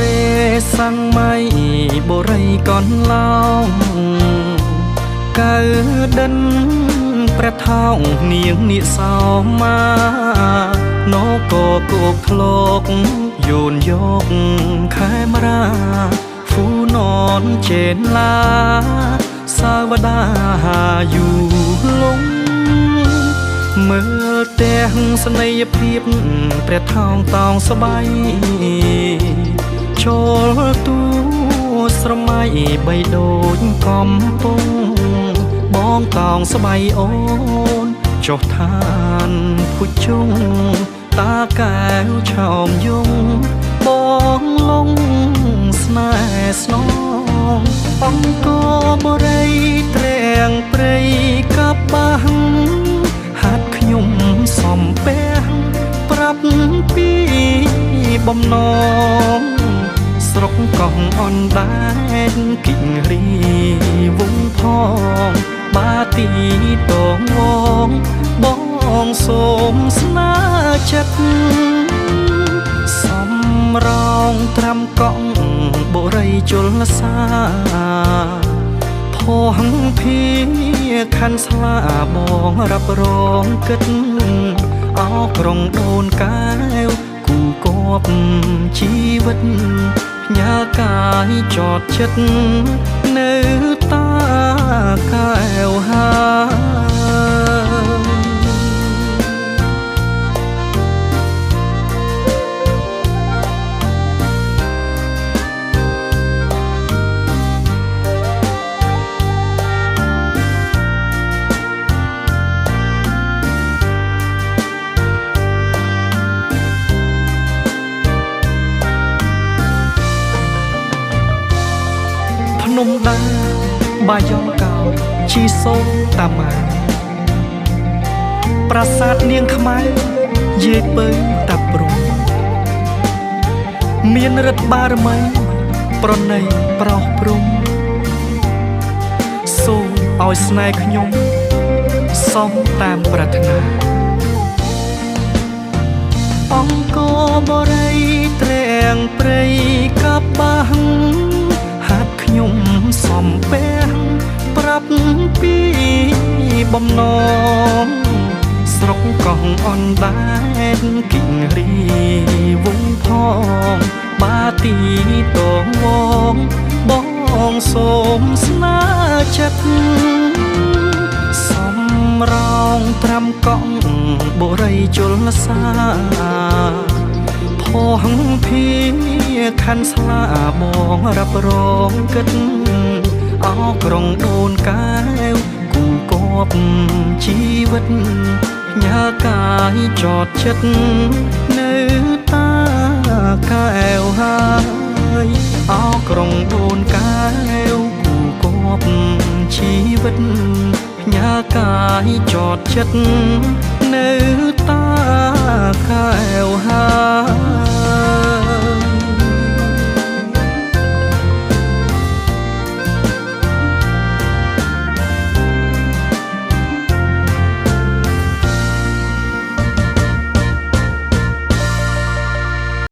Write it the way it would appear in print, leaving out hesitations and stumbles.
រេសាំងមៃបរិយកនឡោងកើដិនព្រះថោងនាងនិសោមាណកគោកធ្លោកយោនយកខេមរាហ្វូននចេនឡាសាវតាយូលងមើលទាំងស្នេហ៍ភាពព្រះថោងតោងស្បៃចូលទូស្រមៃបីដូចកំពុងបងតោងស្បៃអូនចុះឋានភុជងតាកែវឆោមយងបងលងស្នេហ៍ស្នងអង្គបរិយត្រែងព្រៃកបាំងហាត់ខ្ញុំសំពះប្រាប់ពីបំណងស្រុកកោះអនដែនគិរីវងផងបាទីតងវងបងសូមស្នាចិត្តសំរងត្រាំកង់បុរីជលសាផងភាខាន់ស្លាបងរាប់រងគិតអោក្រុងដូនកែវគូកបជីវិតញ៉ាកាយចតចិត្តនៅតាកែវហាភ្នំដាបាយ៉ងកោជីសូតាម៉ាប្រាសាទនាងខ្មែរយាយពៅតាព្រំមានរិទ្ធបារមីប្រណីប្រោះព្រំសូមឲ្យស្នេហ៍ខ្ញុំសមតាមប្រាថ្នាអង្គបរិយត្រែងព្រៃកបាំងហាត់ខ្ញុំសំពះប្រាប់ពីបំណងស្រុកកោះអនដែនគិរីវងផងបាទីតងវងបងសូមស្នាចិត្តសំរងត្រាំកង់បុរីជលសាផងភាខាន់ស្លាបងរាប់រងគិតអោក្រុងដូនកែវគូកបជីវិតញ៉ាកាយចតចិត្តនៅតាកែវហើយអោក្រុងដូនកែវគូកបជីវិតញ៉ាកាយចតចិត្តនៅតាកែវហើយ